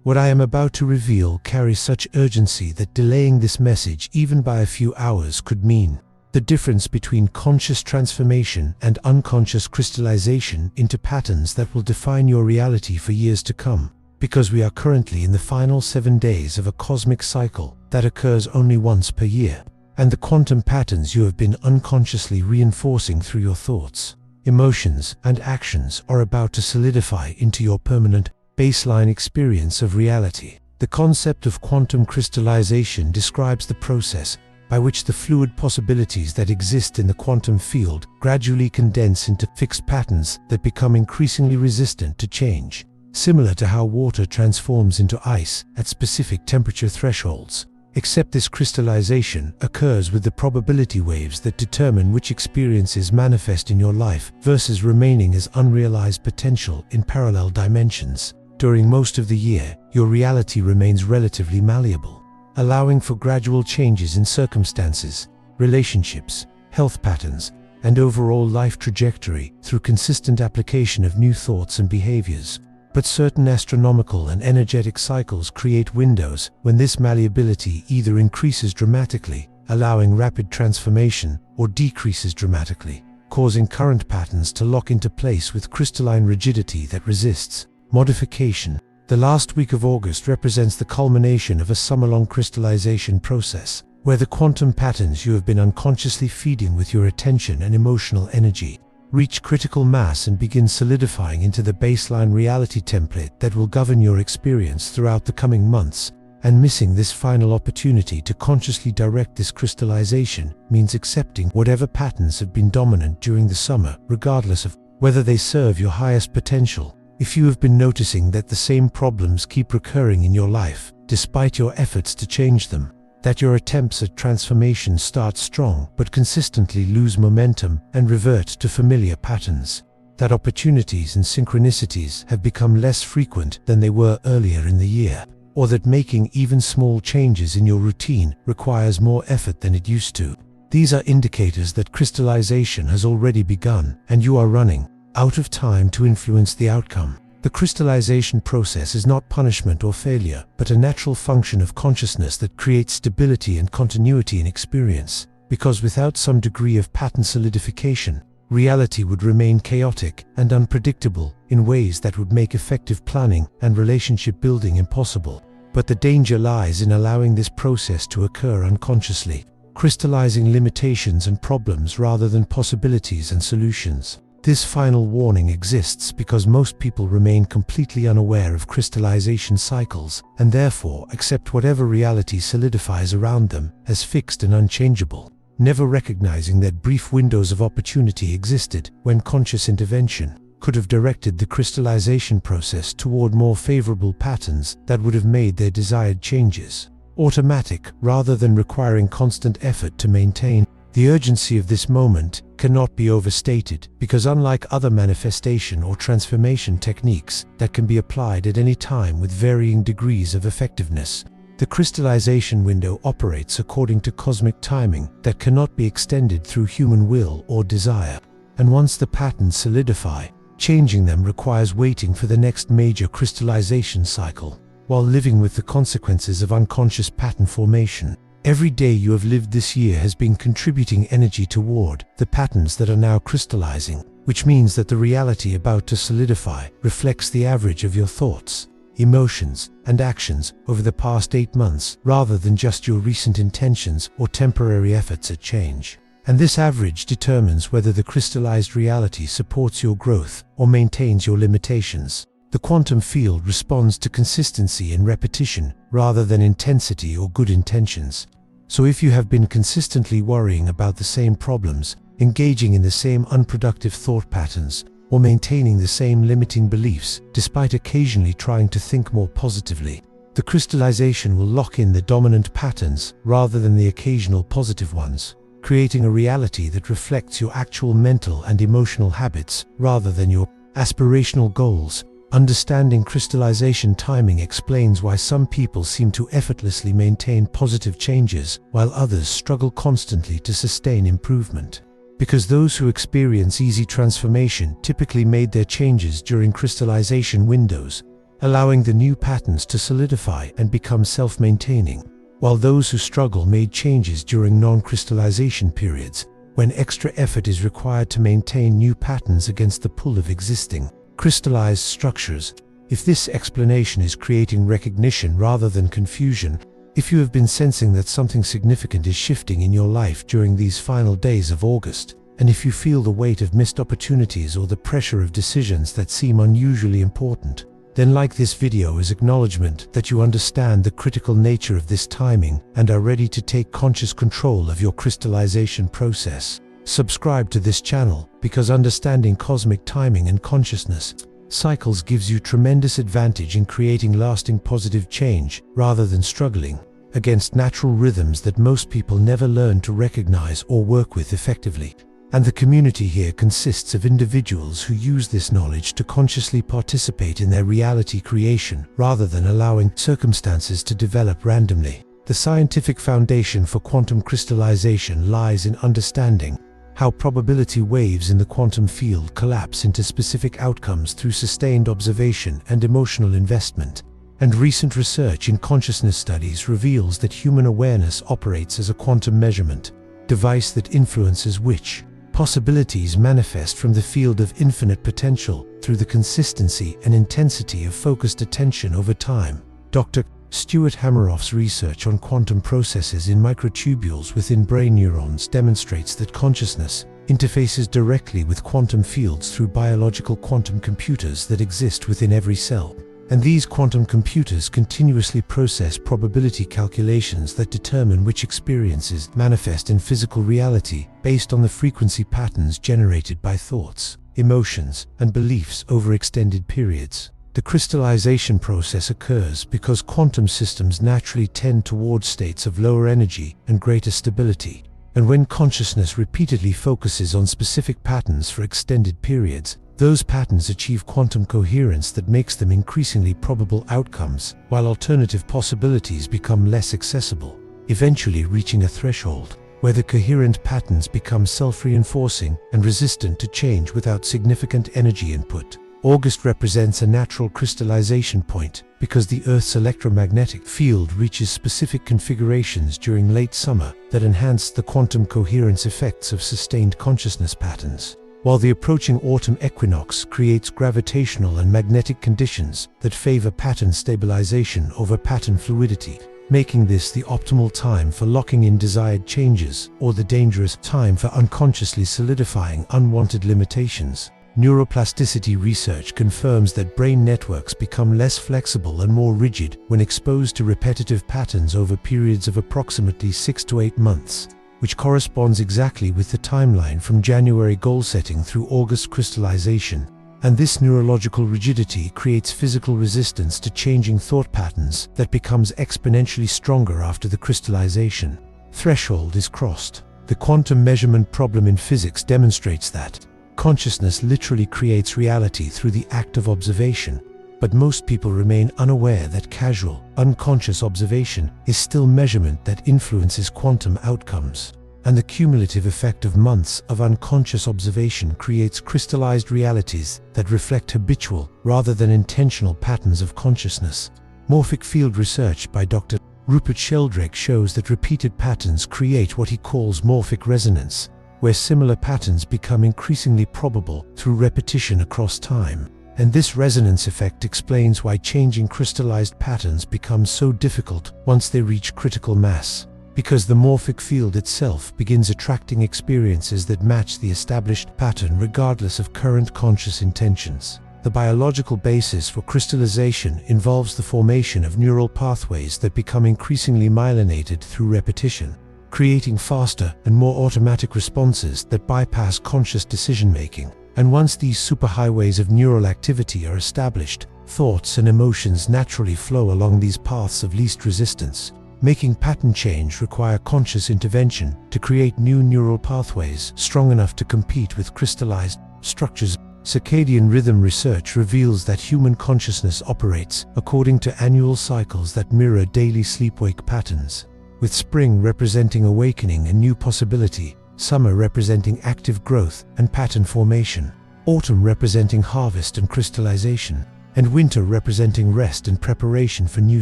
What I am about to reveal carries such urgency that delaying this message even by a few hours could mean the difference between conscious transformation and unconscious crystallization into patterns that will define your reality for years to come. Because we are currently in the final 7 days of a cosmic cycle that occurs only once per year, and the quantum patterns you have been unconsciously reinforcing through your thoughts, emotions, and actions are about to solidify into your permanent baseline experience of reality. The concept of quantum crystallization describes the process by which the fluid possibilities that exist in the quantum field gradually condense into fixed patterns that become increasingly resistant to change, similar to how water transforms into ice at specific temperature thresholds. Except this crystallization occurs with the probability waves that determine which experiences manifest in your life versus remaining as unrealized potential in parallel dimensions. During most of the year, your reality remains relatively malleable, allowing for gradual changes in circumstances, relationships, health patterns, and overall life trajectory through consistent application of new thoughts and behaviors. But certain astronomical and energetic cycles create windows when this malleability either increases dramatically, allowing rapid transformation, or decreases dramatically, causing current patterns to lock into place with crystalline rigidity that resists modification. The last week of August represents the culmination of a summer-long crystallization process, where the quantum patterns you have been unconsciously feeding with your attention and emotional energy reach critical mass and begin solidifying into the baseline reality template that will govern your experience throughout the coming months. And missing this final opportunity to consciously direct this crystallization means accepting whatever patterns have been dominant during the summer, regardless of whether they serve your highest potential. If you have been noticing that the same problems keep recurring in your life, despite your efforts to change them, that your attempts at transformation start strong but consistently lose momentum and revert to familiar patterns, that opportunities and synchronicities have become less frequent than they were earlier in the year, or that making even small changes in your routine requires more effort than it used to. These are indicators that crystallization has already begun and you are running out of time to influence the outcome. The crystallization process is not punishment or failure, but a natural function of consciousness that creates stability and continuity in experience. Because without some degree of pattern solidification, reality would remain chaotic and unpredictable in ways that would make effective planning and relationship building impossible. But the danger lies in allowing this process to occur unconsciously, crystallizing limitations and problems rather than possibilities and solutions. This final warning exists because most people remain completely unaware of crystallization cycles and therefore accept whatever reality solidifies around them as fixed and unchangeable, never recognizing that brief windows of opportunity existed when conscious intervention could have directed the crystallization process toward more favorable patterns that would have made their desired changes automatic rather than requiring constant effort to maintain. The urgency of this moment cannot be overstated because unlike other manifestation or transformation techniques that can be applied at any time with varying degrees of effectiveness, the crystallization window operates according to cosmic timing that cannot be extended through human will or desire. And once the patterns solidify, changing them requires waiting for the next major crystallization cycle, while living with the consequences of unconscious pattern formation. Every day you have lived this year has been contributing energy toward the patterns that are now crystallizing, which means that the reality about to solidify reflects the average of your thoughts, emotions, and actions over the past 8 months rather than just your recent intentions or temporary efforts at change. And this average determines whether the crystallized reality supports your growth or maintains your limitations. The quantum field responds to consistency and repetition rather than intensity or good intentions. So if you have been consistently worrying about the same problems, engaging in the same unproductive thought patterns, or maintaining the same limiting beliefs despite occasionally trying to think more positively, the crystallization will lock in the dominant patterns rather than the occasional positive ones, creating a reality that reflects your actual mental and emotional habits rather than your aspirational goals. Understanding crystallization timing explains why some people seem to effortlessly maintain positive changes while others struggle constantly to sustain improvement. Because those who experience easy transformation typically made their changes during crystallization windows, allowing the new patterns to solidify and become self-maintaining, while those who struggle made changes during non-crystallization periods, when extra effort is required to maintain new patterns against the pull of existing, crystallized structures. If this explanation is creating recognition rather than confusion, if you have been sensing that something significant is shifting in your life during these final days of August, and if you feel the weight of missed opportunities or the pressure of decisions that seem unusually important, then like this video as acknowledgement that you understand the critical nature of this timing and are ready to take conscious control of your crystallization process. Subscribe to this channel because understanding cosmic timing and consciousness cycles gives you tremendous advantage in creating lasting positive change rather than struggling against natural rhythms that most people never learn to recognize or work with effectively. And the community here consists of individuals who use this knowledge to consciously participate in their reality creation rather than allowing circumstances to develop randomly. The scientific foundation for quantum crystallization lies in understanding how probability waves in the quantum field collapse into specific outcomes through sustained observation and emotional investment. And recent research in consciousness studies reveals that human awareness operates as a quantum measurement device that influences which possibilities manifest from the field of infinite potential through the consistency and intensity of focused attention over time. Dr. Stuart Hameroff's research on quantum processes in microtubules within brain neurons demonstrates that consciousness interfaces directly with quantum fields through biological quantum computers that exist within every cell. And these quantum computers continuously process probability calculations that determine which experiences manifest in physical reality based on the frequency patterns generated by thoughts, emotions, and beliefs over extended periods. The crystallization process occurs because quantum systems naturally tend towards states of lower energy and greater stability. And when consciousness repeatedly focuses on specific patterns for extended periods, those patterns achieve quantum coherence that makes them increasingly probable outcomes, while alternative possibilities become less accessible, eventually reaching a threshold where the coherent patterns become self-reinforcing and resistant to change without significant energy input. August represents a natural crystallization point because the Earth's electromagnetic field reaches specific configurations during late summer that enhance the quantum coherence effects of sustained consciousness patterns, while the approaching autumn equinox creates gravitational and magnetic conditions that favor pattern stabilization over pattern fluidity, making this the optimal time for locking in desired changes or the dangerous time for unconsciously solidifying unwanted limitations. Neuroplasticity research confirms that brain networks become less flexible and more rigid when exposed to repetitive patterns over periods of approximately 6 to 8 months, which corresponds exactly with the timeline from January goal setting through August crystallization. And this neurological rigidity creates physical resistance to changing thought patterns that becomes exponentially stronger after the crystallization threshold is crossed. The quantum measurement problem in physics demonstrates that consciousness literally creates reality through the act of observation, but most people remain unaware that casual, unconscious observation is still measurement that influences quantum outcomes. And the cumulative effect of months of unconscious observation creates crystallized realities that reflect habitual rather than intentional patterns of consciousness. Morphic field research by Dr. Rupert Sheldrake shows that repeated patterns create what he calls morphic resonance, where similar patterns become increasingly probable through repetition across time. And this resonance effect explains why changing crystallized patterns becomes so difficult once they reach critical mass, because the morphic field itself begins attracting experiences that match the established pattern regardless of current conscious intentions. The biological basis for crystallization involves the formation of neural pathways that become increasingly myelinated through repetition, creating faster and more automatic responses that bypass conscious decision-making. And once these superhighways of neural activity are established, thoughts and emotions naturally flow along these paths of least resistance, making pattern change require conscious intervention to create new neural pathways strong enough to compete with crystallized structures. Circadian rhythm research reveals that human consciousness operates according to annual cycles that mirror daily sleep-wake patterns, with spring representing awakening and new possibility, summer representing active growth and pattern formation, autumn representing harvest and crystallization. and winter representing rest and preparation for new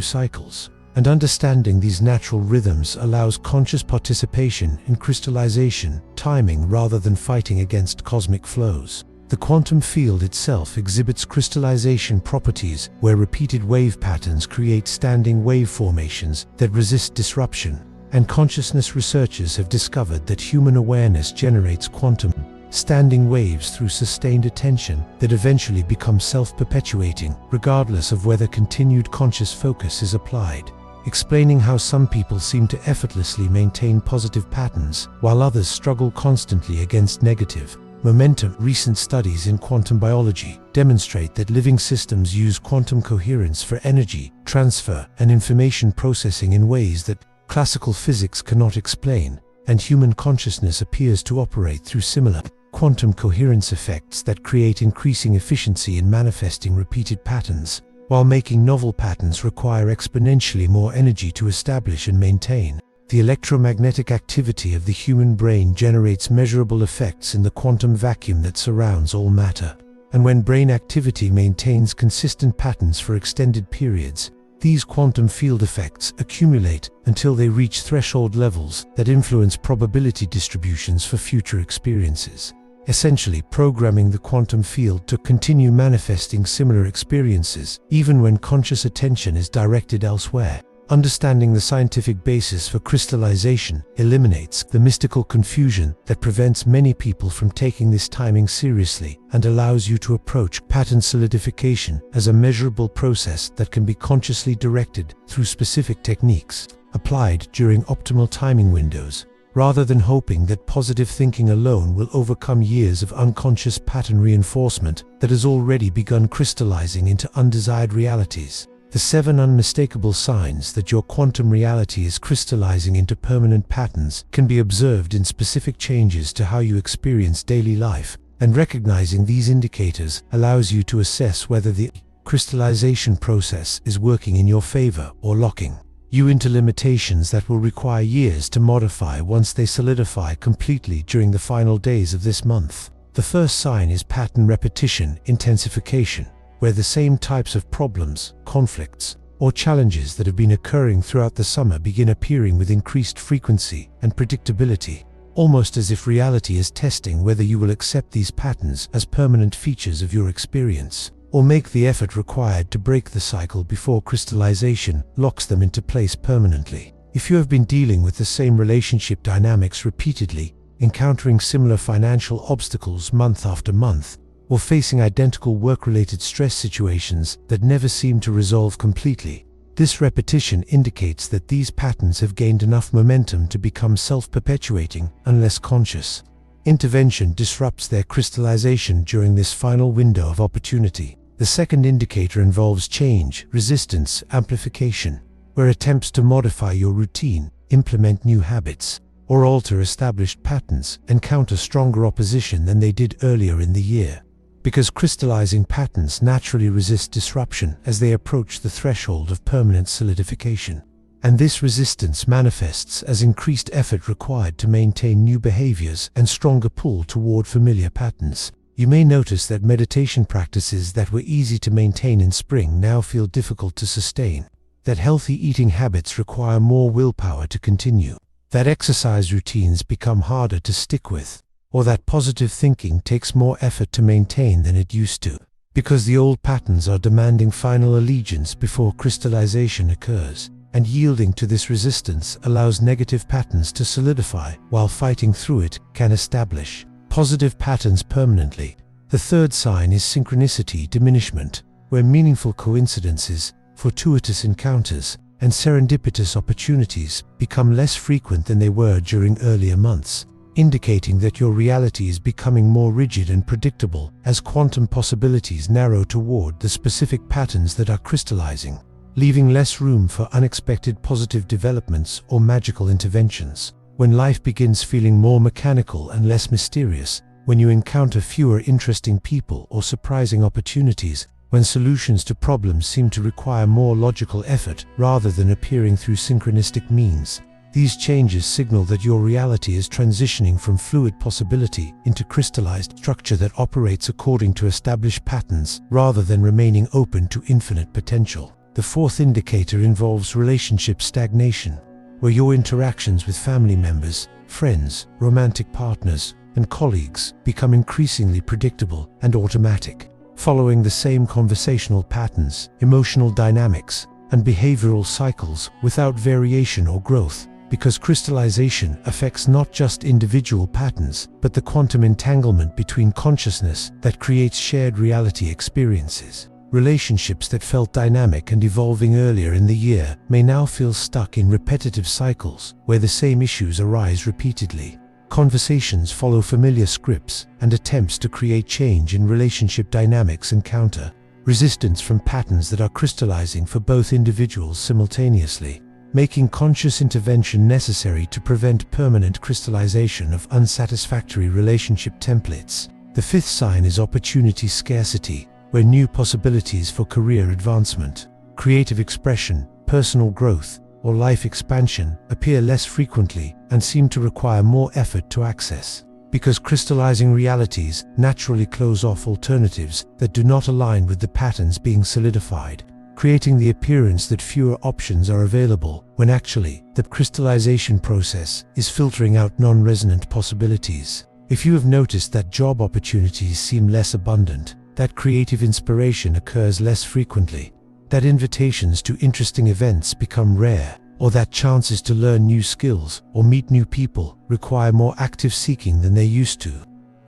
cycles. And understanding these natural rhythms allows conscious participation in crystallization, timing rather than fighting against cosmic flows. The quantum field itself exhibits crystallization properties where repeated wave patterns create standing wave formations that resist disruption. And consciousness researchers have discovered that human awareness generates quantum standing waves through sustained attention that eventually become self-perpetuating, regardless of whether continued conscious focus is applied, explaining how some people seem to effortlessly maintain positive patterns, while others struggle constantly against negative momentum. Recent studies in quantum biology demonstrate that living systems use quantum coherence for energy transfer and information processing in ways that classical physics cannot explain, and human consciousness appears to operate through similar quantum coherence effects that create increasing efficiency in manifesting repeated patterns, while making novel patterns require exponentially more energy to establish and maintain. The electromagnetic activity of the human brain generates measurable effects in the quantum vacuum that surrounds all matter. And when brain activity maintains consistent patterns for extended periods, these quantum field effects accumulate until they reach threshold levels that influence probability distributions for future experiences, essentially programming the quantum field to continue manifesting similar experiences even when conscious attention is directed elsewhere. Understanding the scientific basis for crystallization eliminates the mystical confusion that prevents many people from taking this timing seriously and allows you to approach pattern solidification as a measurable process that can be consciously directed through specific techniques applied during optimal timing windows, rather than hoping that positive thinking alone will overcome years of unconscious pattern reinforcement that has already begun crystallizing into undesired realities. The 7 unmistakable signs that your quantum reality is crystallizing into permanent patterns can be observed in specific changes to how you experience daily life, and recognizing these indicators allows you to assess whether the crystallization process is working in your favor or locking you into limitations that will require years to modify once they solidify completely during the final days of this month. The first sign is pattern repetition intensification, where the same types of problems, conflicts, or challenges that have been occurring throughout the summer begin appearing with increased frequency and predictability, almost as if reality is testing whether you will accept these patterns as permanent features of your experience, or make the effort required to break the cycle before crystallization locks them into place permanently. If you have been dealing with the same relationship dynamics repeatedly, encountering similar financial obstacles month after month, or facing identical work-related stress situations that never seem to resolve completely, this repetition indicates that these patterns have gained enough momentum to become self-perpetuating unless conscious intervention disrupts their crystallization during this final window of opportunity. The second indicator involves change, resistance, amplification, where attempts to modify your routine, implement new habits, or alter established patterns encounter stronger opposition than they did earlier in the year. Because crystallizing patterns naturally resist disruption as they approach the threshold of permanent solidification. And this resistance manifests as increased effort required to maintain new behaviors and stronger pull toward familiar patterns. You may notice that meditation practices that were easy to maintain in spring now feel difficult to sustain, that healthy eating habits require more willpower to continue, that exercise routines become harder to stick with, or that positive thinking takes more effort to maintain than it used to, because the old patterns are demanding final allegiance before crystallization occurs, and yielding to this resistance allows negative patterns to solidify, while fighting through it can establish positive patterns permanently. The third sign is synchronicity diminishment, where meaningful coincidences, fortuitous encounters, and serendipitous opportunities become less frequent than they were during earlier months, indicating that your reality is becoming more rigid and predictable as quantum possibilities narrow toward the specific patterns that are crystallizing, leaving less room for unexpected positive developments or magical interventions. When life begins feeling more mechanical and less mysterious, when you encounter fewer interesting people or surprising opportunities, when solutions to problems seem to require more logical effort rather than appearing through synchronistic means, These changes signal that your reality is transitioning from fluid possibility into crystallized structure that operates according to established patterns rather than remaining open to infinite potential. The fourth indicator involves relationship stagnation, where your interactions with family members, friends, romantic partners, and colleagues become increasingly predictable and automatic, following the same conversational patterns, emotional dynamics, and behavioral cycles without variation or growth. Because crystallization affects not just individual patterns, but the quantum entanglement between consciousness that creates shared reality experiences. Relationships that felt dynamic and evolving earlier in the year may now feel stuck in repetitive cycles where the same issues arise repeatedly. Conversations follow familiar scripts, and attempts to create change in relationship dynamics encounter resistance from patterns that are crystallizing for both individuals simultaneously, making conscious intervention necessary to prevent permanent crystallization of unsatisfactory relationship templates. The fifth sign is opportunity scarcity, where new possibilities for career advancement, creative expression, personal growth, or life expansion appear less frequently and seem to require more effort to access. Because crystallizing realities naturally close off alternatives that do not align with the patterns being solidified, creating the appearance that fewer options are available, when actually, the crystallization process is filtering out non-resonant possibilities. If you have noticed that job opportunities seem less abundant, that creative inspiration occurs less frequently, that invitations to interesting events become rare, or that chances to learn new skills or meet new people require more active seeking than they used to,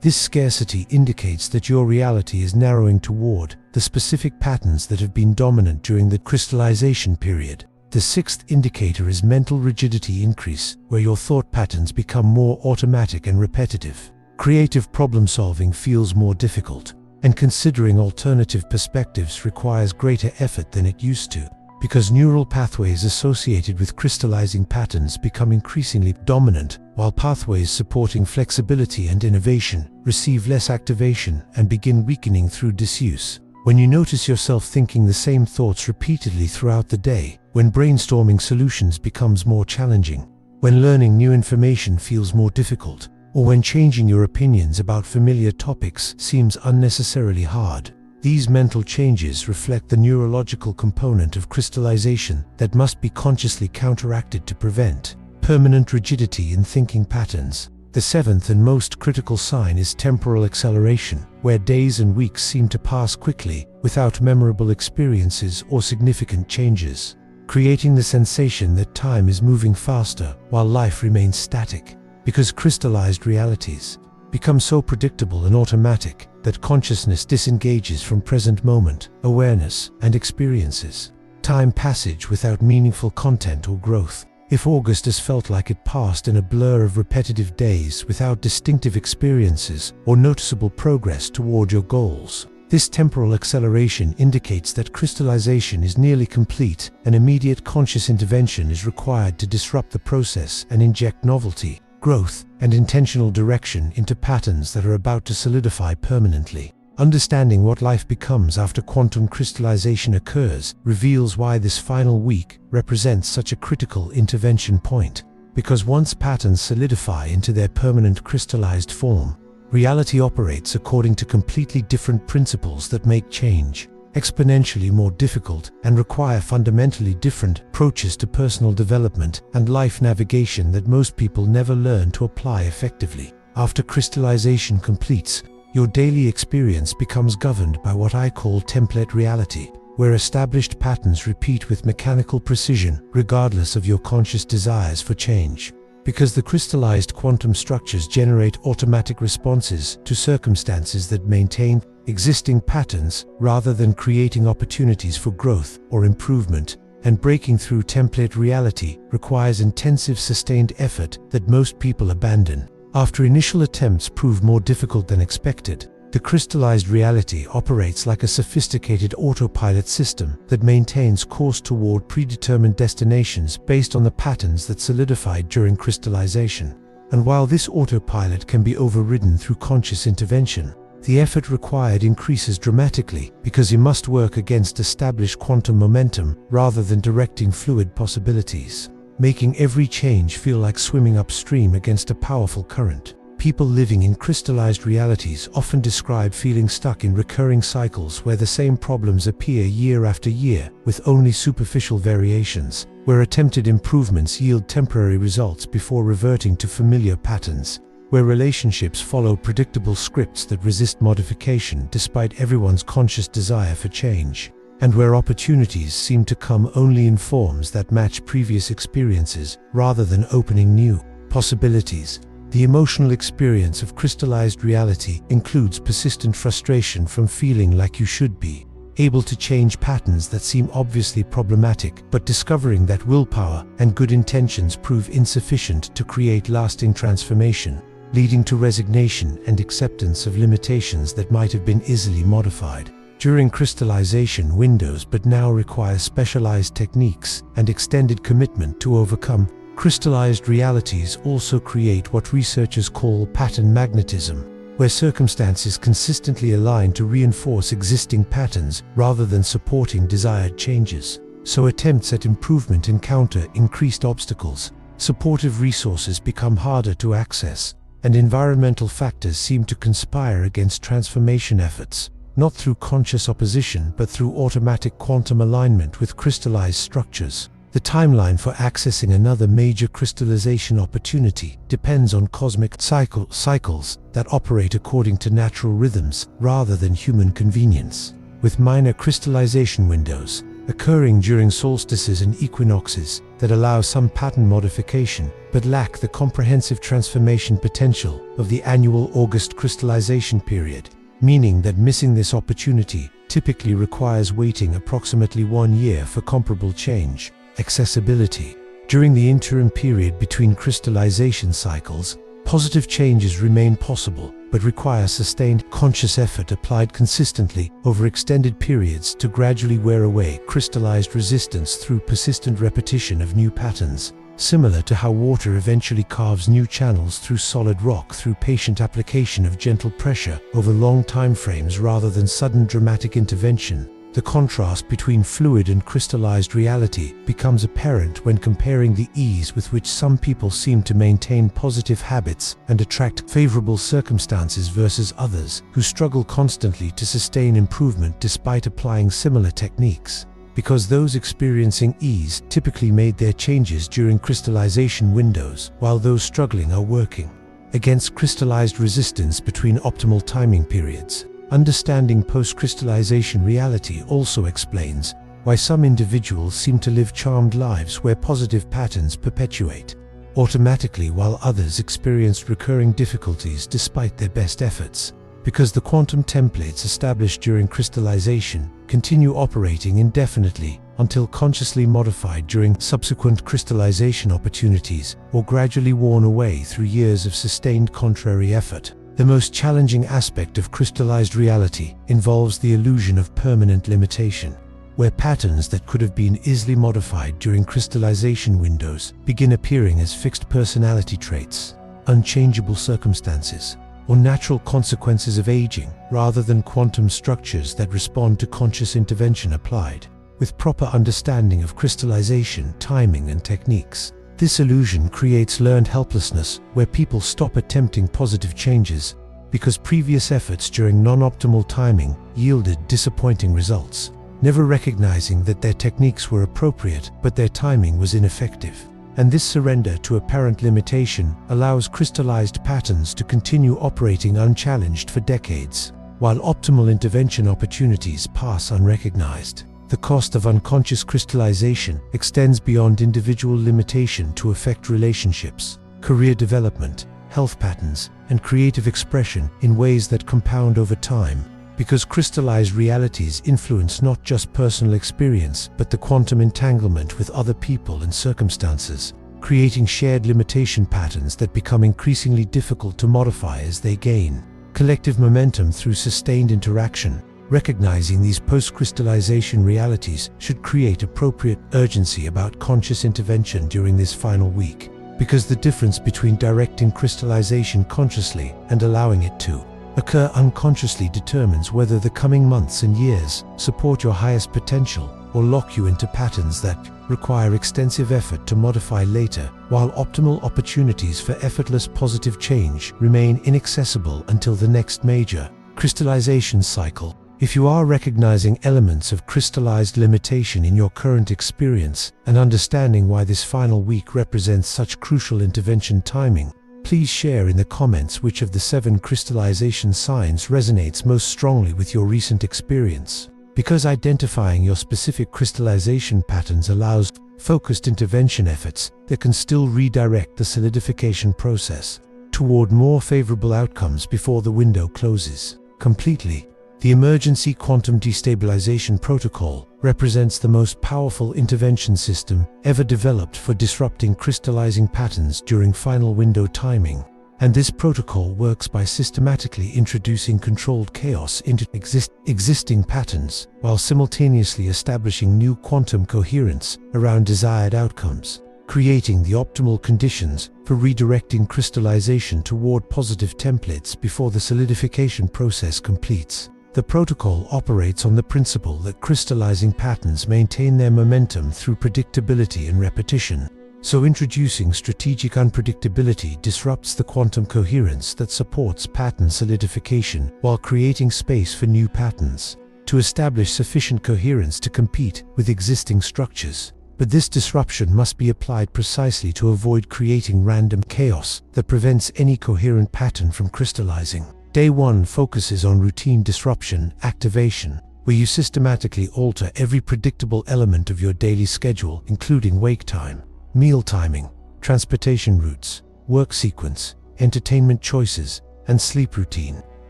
this scarcity indicates that your reality is narrowing toward the specific patterns that have been dominant during the crystallization period. The sixth indicator is mental rigidity increase, where your thought patterns become more automatic and repetitive. Creative problem solving feels more difficult, and considering alternative perspectives requires greater effort than it used to, because neural pathways associated with crystallizing patterns become increasingly dominant, while pathways supporting flexibility and innovation receive less activation and begin weakening through disuse. When you notice yourself thinking the same thoughts repeatedly throughout the day, when brainstorming solutions becomes more challenging, when learning new information feels more difficult, or when changing your opinions about familiar topics seems unnecessarily hard, these mental changes reflect the neurological component of crystallization that must be consciously counteracted to prevent permanent rigidity in thinking patterns. The seventh and most critical sign is temporal acceleration, where days and weeks seem to pass quickly without memorable experiences or significant changes, creating the sensation that time is moving faster while life remains static. Because crystallized realities become so predictable and automatic that consciousness disengages from present moment, awareness, and experiences. Time passage without meaningful content or growth. If August has felt like it passed in a blur of repetitive days without distinctive experiences or noticeable progress toward your goals, this temporal acceleration indicates that crystallization is nearly complete and immediate conscious intervention is required to disrupt the process and inject novelty, growth, and intentional direction into patterns that are about to solidify permanently. Understanding what life becomes after quantum crystallization occurs reveals why this final week represents such a critical intervention point. Because once patterns solidify into their permanent crystallized form, reality operates according to completely different principles that make change exponentially more difficult and require fundamentally different approaches to personal development and life navigation that most people never learn to apply effectively. After crystallization completes, your daily experience becomes governed by what I call template reality, where established patterns repeat with mechanical precision regardless of your conscious desires for change. Because the crystallized quantum structures generate automatic responses to circumstances that maintain existing patterns rather than creating opportunities for growth or improvement, and breaking through template reality requires intensive sustained effort that most people abandon. After initial attempts prove more difficult than expected, the crystallized reality operates like a sophisticated autopilot system that maintains course toward predetermined destinations based on the patterns that solidified during crystallization. And while this autopilot can be overridden through conscious intervention, the effort required increases dramatically because you must work against established quantum momentum rather than directing fluid possibilities. making every change feel like swimming upstream against a powerful current. People living in crystallized realities often describe feeling stuck in recurring cycles where the same problems appear year after year, with only superficial variations, where attempted improvements yield temporary results before reverting to familiar patterns, where relationships follow predictable scripts that resist modification despite everyone's conscious desire for change, and where opportunities seem to come only in forms that match previous experiences rather than opening new possibilities. The emotional experience of crystallized reality includes persistent frustration from feeling like you should be able to change patterns that seem obviously problematic, but discovering that willpower and good intentions prove insufficient to create lasting transformation, leading to resignation and acceptance of limitations that might have been easily modified during crystallization windows but now require specialized techniques and extended commitment to overcome. Crystallized realities also create what researchers call pattern magnetism, where circumstances consistently align to reinforce existing patterns rather than supporting desired changes. So attempts at improvement encounter increased obstacles, supportive resources become harder to access, and environmental factors seem to conspire against transformation efforts, not through conscious opposition but through automatic quantum alignment with crystallized structures. The timeline for accessing another major crystallization opportunity depends on cosmic cycles that operate according to natural rhythms rather than human convenience, with minor crystallization windows occurring during solstices and equinoxes that allow some pattern modification but lack the comprehensive transformation potential of the annual August crystallization period, meaning that missing this opportunity typically requires waiting approximately 1 year for comparable change. Accessibility. During the interim period between crystallization cycles, positive changes remain possible, but require sustained conscious effort applied consistently over extended periods to gradually wear away crystallized resistance through persistent repetition of new patterns, similar to how water eventually carves new channels through solid rock through patient application of gentle pressure over long time frames rather than sudden dramatic intervention. The contrast between fluid and crystallized reality becomes apparent when comparing the ease with which some people seem to maintain positive habits and attract favorable circumstances versus others who struggle constantly to sustain improvement despite applying similar techniques. Because those experiencing ease typically made their changes during crystallization windows, while those struggling are working against crystallized resistance between optimal timing periods. Understanding post-crystallization reality also explains why some individuals seem to live charmed lives where positive patterns perpetuate automatically while others experienced recurring difficulties despite their best efforts, because the quantum templates established during crystallization continue operating indefinitely until consciously modified during subsequent crystallization opportunities or gradually worn away through years of sustained contrary effort. The most challenging aspect of crystallized reality involves the illusion of permanent limitation, where patterns that could have been easily modified during crystallization windows begin appearing as fixed personality traits, unchangeable circumstances, or natural consequences of aging, rather than quantum structures that respond to conscious intervention applied with proper understanding of crystallization, timing, and techniques. This illusion creates learned helplessness, where people stop attempting positive changes because previous efforts during non-optimal timing yielded disappointing results, never recognizing that their techniques were appropriate but their timing was ineffective. And this surrender to apparent limitation allows crystallized patterns to continue operating unchallenged for decades, while optimal intervention opportunities pass unrecognized. The cost of unconscious crystallization extends beyond individual limitation to affect relationships, career development, health patterns, and creative expression in ways that compound over time, because crystallized realities influence not just personal experience but the quantum entanglement with other people and circumstances, creating shared limitation patterns that become increasingly difficult to modify as they gain collective momentum through sustained interaction. Recognizing these post-crystallization realities should create appropriate urgency about conscious intervention during this final week, because the difference between directing crystallization consciously and allowing it to occur unconsciously determines whether the coming months and years support your highest potential or lock you into patterns that require extensive effort to modify later, while optimal opportunities for effortless positive change remain inaccessible until the next major crystallization cycle. If you are recognizing elements of crystallized limitation in your current experience and understanding why this final week represents such crucial intervention timing, please share in the comments which of the 7 crystallization signs resonates most strongly with your recent experience. Because identifying your specific crystallization patterns allows focused intervention efforts that can still redirect the solidification process toward more favorable outcomes before the window closes completely. The Emergency Quantum Destabilization Protocol represents the most powerful intervention system ever developed for disrupting crystallizing patterns during final window timing. And this protocol works by systematically introducing controlled chaos into existing patterns while simultaneously establishing new quantum coherence around desired outcomes, creating the optimal conditions for redirecting crystallization toward positive templates before the solidification process completes. The protocol operates on the principle that crystallizing patterns maintain their momentum through predictability and repetition. So introducing strategic unpredictability disrupts the quantum coherence that supports pattern solidification while creating space for new patterns to establish sufficient coherence to compete with existing structures. But this disruption must be applied precisely to avoid creating random chaos that prevents any coherent pattern from crystallizing. Day 1 focuses on routine disruption activation, where you systematically alter every predictable element of your daily schedule, including wake time, meal timing, transportation routes, work sequence, entertainment choices, and sleep routine.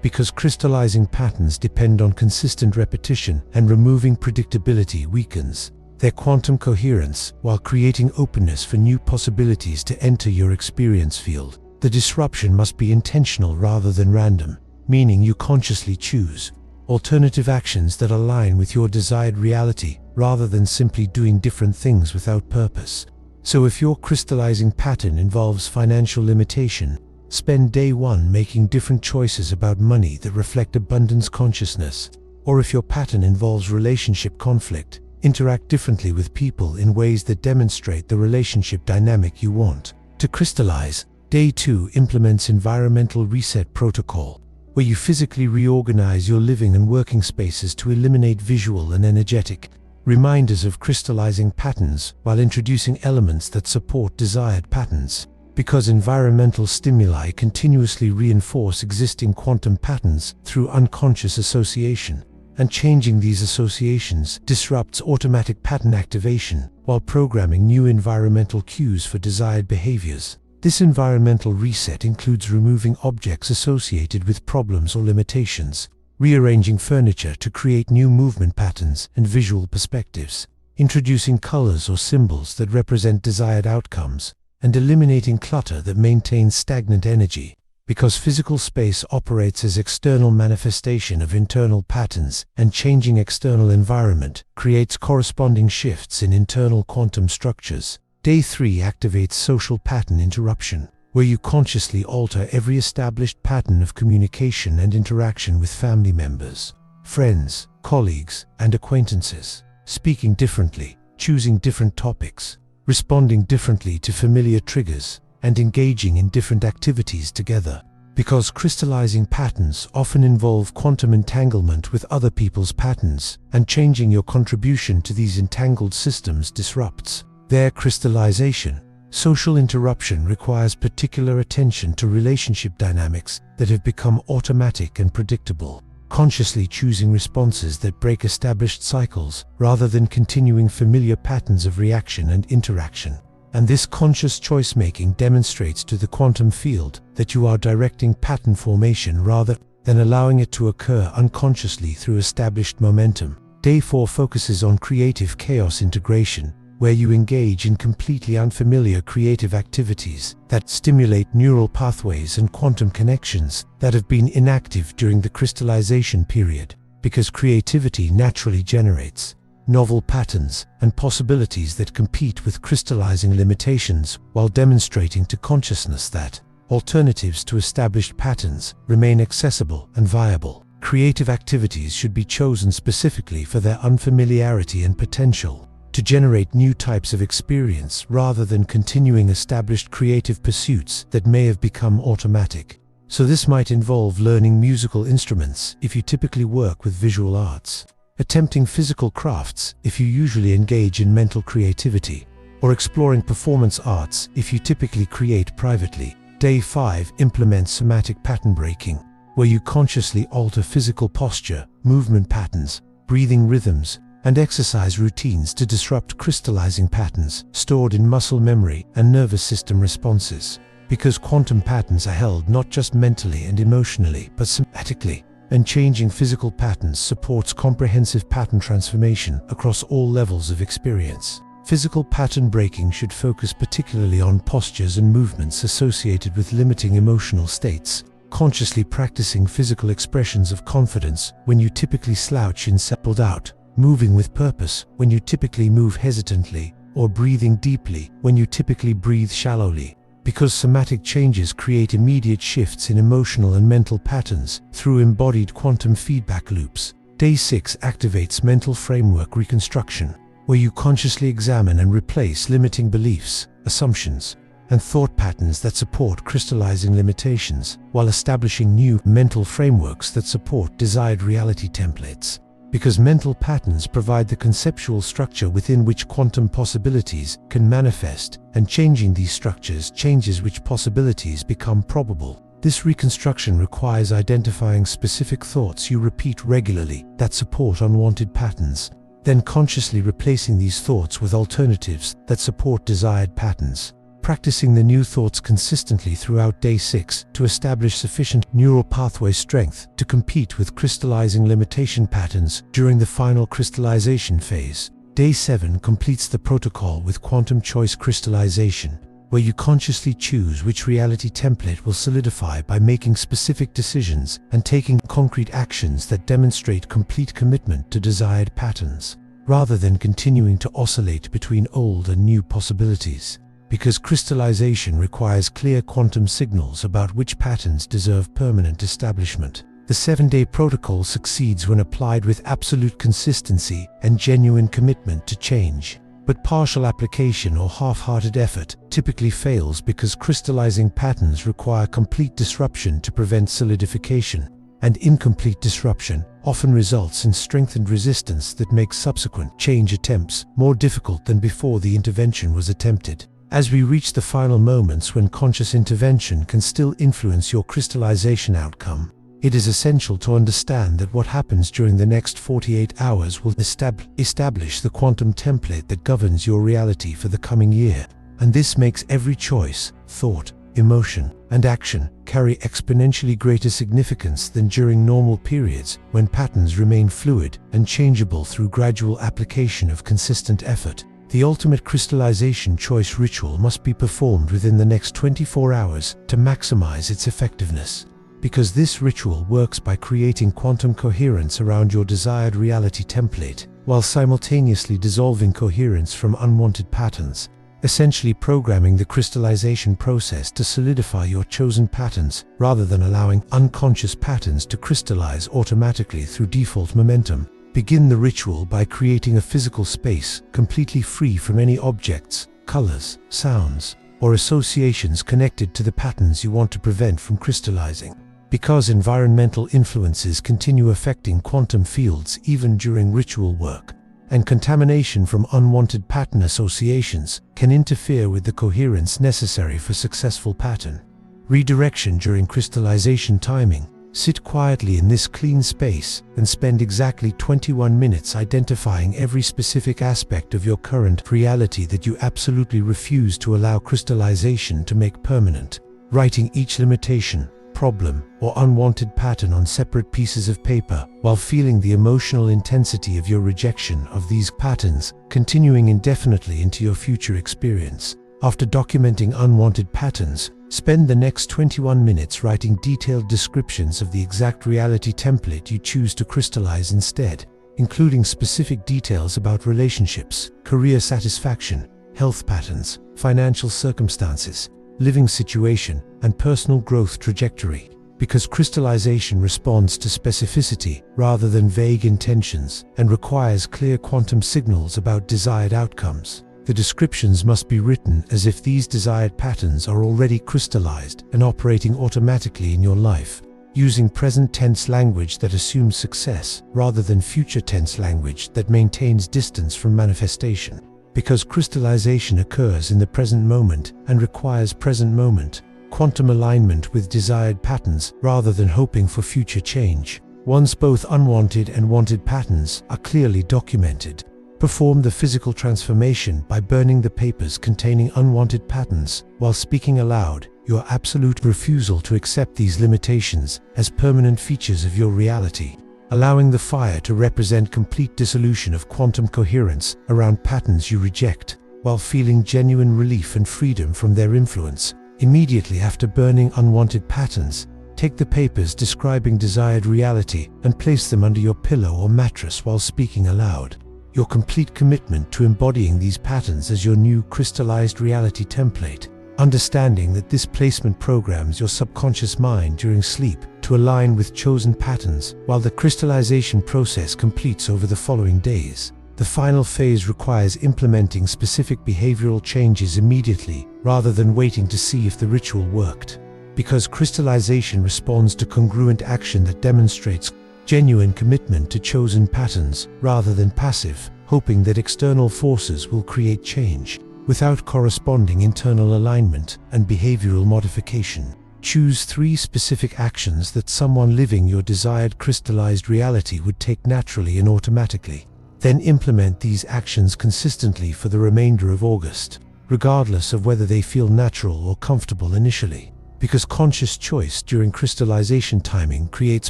Because crystallizing patterns depend on consistent repetition and removing predictability weakens their quantum coherence while creating openness for new possibilities to enter your experience field. The disruption must be intentional rather than random, meaning you consciously choose alternative actions that align with your desired reality rather than simply doing different things without purpose. So if your crystallizing pattern involves financial limitation, spend day 1 making different choices about money that reflect abundance consciousness. Or if your pattern involves relationship conflict, interact differently with people in ways that demonstrate the relationship dynamic you want to crystallize. Day 2 implements environmental reset protocol, where you physically reorganize your living and working spaces to eliminate visual and energetic reminders of crystallizing patterns while introducing elements that support desired patterns. Because environmental stimuli continuously reinforce existing quantum patterns through unconscious association, and changing these associations disrupts automatic pattern activation while programming new environmental cues for desired behaviors. This environmental reset includes removing objects associated with problems or limitations, rearranging furniture to create new movement patterns and visual perspectives, introducing colors or symbols that represent desired outcomes, and eliminating clutter that maintains stagnant energy. Because physical space operates as external manifestation of internal patterns, and changing external environment creates corresponding shifts in internal quantum structures. Day 3 activates social pattern interruption, where you consciously alter every established pattern of communication and interaction with family members, friends, colleagues, and acquaintances, speaking differently, choosing different topics, responding differently to familiar triggers, and engaging in different activities together. Because crystallizing patterns often involve quantum entanglement with other people's patterns, and changing your contribution to these entangled systems disrupts their crystallization. Social interruption requires particular attention to relationship dynamics that have become automatic and predictable, consciously choosing responses that break established cycles rather than continuing familiar patterns of reaction and interaction. And this conscious choice-making demonstrates to the quantum field that you are directing pattern formation rather than allowing it to occur unconsciously through established momentum. Day 4 focuses on creative chaos integration, where you engage in completely unfamiliar creative activities that stimulate neural pathways and quantum connections that have been inactive during the crystallization period. Because creativity naturally generates novel patterns and possibilities that compete with crystallizing limitations, while demonstrating to consciousness that alternatives to established patterns remain accessible and viable. Creative activities should be chosen specifically for their unfamiliarity and potential to generate new types of experience rather than continuing established creative pursuits that may have become automatic. So this might involve learning musical instruments if you typically work with visual arts, attempting physical crafts if you usually engage in mental creativity, or exploring performance arts if you typically create privately. Day 5 implements somatic pattern breaking, where you consciously alter physical posture, movement patterns, breathing rhythms, and exercise routines to disrupt crystallizing patterns stored in muscle memory and nervous system responses. Because quantum patterns are held not just mentally and emotionally, but somatically, and changing physical patterns supports comprehensive pattern transformation across all levels of experience. Physical pattern breaking should focus particularly on postures and movements associated with limiting emotional states, consciously practicing physical expressions of confidence when you typically slouch in settled out, moving with purpose when you typically move hesitantly, or breathing deeply when you typically breathe shallowly. Because somatic changes create immediate shifts in emotional and mental patterns through embodied quantum feedback loops. Day 6 activates mental framework reconstruction, where you consciously examine and replace limiting beliefs, assumptions, and thought patterns that support crystallizing limitations, while establishing new mental frameworks that support desired reality templates. Because mental patterns provide the conceptual structure within which quantum possibilities can manifest, and changing these structures changes which possibilities become probable. This reconstruction requires identifying specific thoughts you repeat regularly that support unwanted patterns, then consciously replacing these thoughts with alternatives that support desired patterns. Practicing the new thoughts consistently throughout day 6 to establish sufficient neural pathway strength to compete with crystallizing limitation patterns during the final crystallization phase. Day 7 completes the protocol with quantum choice crystallization, where you consciously choose which reality template will solidify by making specific decisions and taking concrete actions that demonstrate complete commitment to desired patterns, rather than continuing to oscillate between old and new possibilities. Because crystallization requires clear quantum signals about which patterns deserve permanent establishment. The 7-day protocol succeeds when applied with absolute consistency and genuine commitment to change. But partial application or half-hearted effort typically fails because crystallizing patterns require complete disruption to prevent solidification, and incomplete disruption often results in strengthened resistance that makes subsequent change attempts more difficult than before the intervention was attempted. As we reach the final moments when conscious intervention can still influence your crystallization outcome, it is essential to understand that what happens during the next 48 hours will establish the quantum template that governs your reality for the coming year. And this makes every choice, thought, emotion, and action carry exponentially greater significance than during normal periods when patterns remain fluid and changeable through gradual application of consistent effort. The ultimate crystallization choice ritual must be performed within the next 24 hours to maximize its effectiveness. Because this ritual works by creating quantum coherence around your desired reality template, while simultaneously dissolving coherence from unwanted patterns, essentially programming the crystallization process to solidify your chosen patterns rather than allowing unconscious patterns to crystallize automatically through default momentum. Begin the ritual by creating a physical space completely free from any objects, colors, sounds, or associations connected to the patterns you want to prevent from crystallizing. Because environmental influences continue affecting quantum fields even during ritual work, and contamination from unwanted pattern associations can interfere with the coherence necessary for successful pattern redirection during crystallization timing. Sit quietly in this clean space and spend exactly 21 minutes identifying every specific aspect of your current reality that you absolutely refuse to allow crystallization to make permanent. Writing each limitation, problem, or unwanted pattern on separate pieces of paper, while feeling the emotional intensity of your rejection of these patterns continuing indefinitely into your future experience. After documenting unwanted patterns, spend the next 21 minutes writing detailed descriptions of the exact reality template you choose to crystallize instead, including specific details about relationships, career satisfaction, health patterns, financial circumstances, living situation, and personal growth trajectory. because crystallization responds to specificity rather than vague intentions and requires clear quantum signals about desired outcomes. The descriptions must be written as if these desired patterns are already crystallized and operating automatically in your life, using present tense language that assumes success rather than future tense language that maintains distance from manifestation. Because crystallization occurs in the present moment and requires present moment, quantum alignment with desired patterns rather than hoping for future change. Once both unwanted and wanted patterns are clearly documented, perform the physical transformation by burning the papers containing unwanted patterns while speaking aloud your absolute refusal to accept these limitations as permanent features of your reality, allowing the fire to represent complete dissolution of quantum coherence around patterns you reject, while feeling genuine relief and freedom from their influence. Immediately after burning unwanted patterns, take the papers describing desired reality and place them under your pillow or mattress while speaking aloud. Your complete commitment to embodying these patterns as your new crystallized reality template, understanding that this placement programs your subconscious mind during sleep to align with chosen patterns while the crystallization process completes over the following days. The final phase requires implementing specific behavioral changes immediately rather than waiting to see if the ritual worked. Because crystallization responds to congruent action that demonstrates genuine commitment to chosen patterns rather than passive, hoping that external forces will create change without corresponding internal alignment and behavioral modification. Choose 3 specific actions that someone living your desired crystallized reality would take naturally and automatically. Then implement these actions consistently for the remainder of August, regardless of whether they feel natural or comfortable initially. Because conscious choice during crystallization timing creates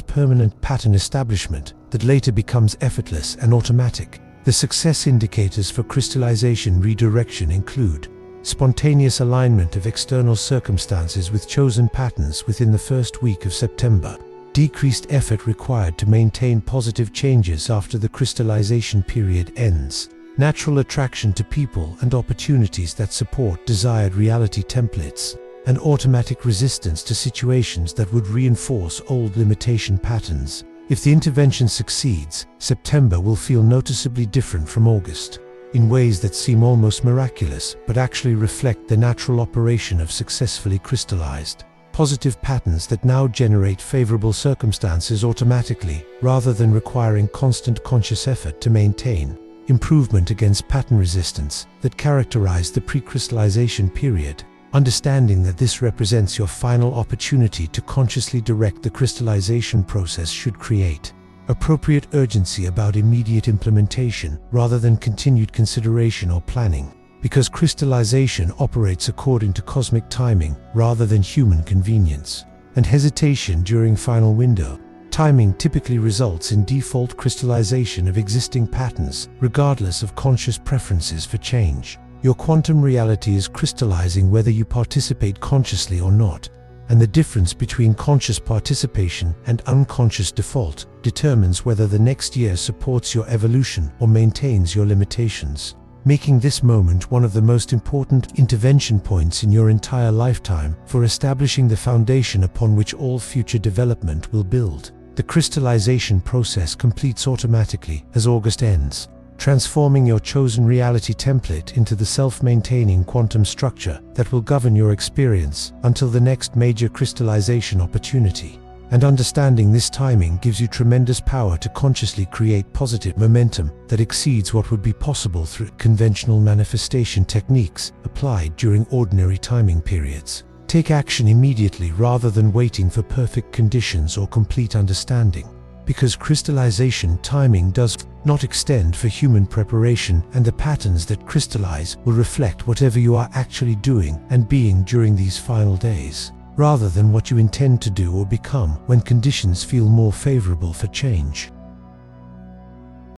permanent pattern establishment that later becomes effortless and automatic. The success indicators for crystallization redirection include spontaneous alignment of external circumstances with chosen patterns within the first week of September, decreased effort required to maintain positive changes after the crystallization period ends, natural attraction to people and opportunities that support desired reality templates, and automatic resistance to situations that would reinforce old limitation patterns. If the intervention succeeds, September will feel noticeably different from August, in ways that seem almost miraculous but actually reflect the natural operation of successfully crystallized positive patterns that now generate favorable circumstances automatically rather than requiring constant conscious effort to maintain. Improvement against pattern resistance that characterized the pre-crystallization period, understanding that this represents your final opportunity to consciously direct the crystallization process should create appropriate urgency about immediate implementation rather than continued consideration or planning. Because crystallization operates according to cosmic timing rather than human convenience, and hesitation during final window timing typically results in default crystallization of existing patterns regardless of conscious preferences for change. Your quantum reality is crystallizing whether you participate consciously or not, and the difference between conscious participation and unconscious default determines whether the next year supports your evolution or maintains your limitations, making this moment one of the most important intervention points in your entire lifetime for establishing the foundation upon which all future development will build. The crystallization process completes automatically as August ends, transforming your chosen reality template into the self-maintaining quantum structure that will govern your experience until the next major crystallization opportunity. And understanding this timing gives you tremendous power to consciously create positive momentum that exceeds what would be possible through conventional manifestation techniques applied during ordinary timing periods. Take action immediately rather than waiting for perfect conditions or complete understanding, because crystallization timing does not extend for human preparation, and the patterns that crystallize will reflect whatever you are actually doing and being during these final days, rather than what you intend to do or become when conditions feel more favorable for change.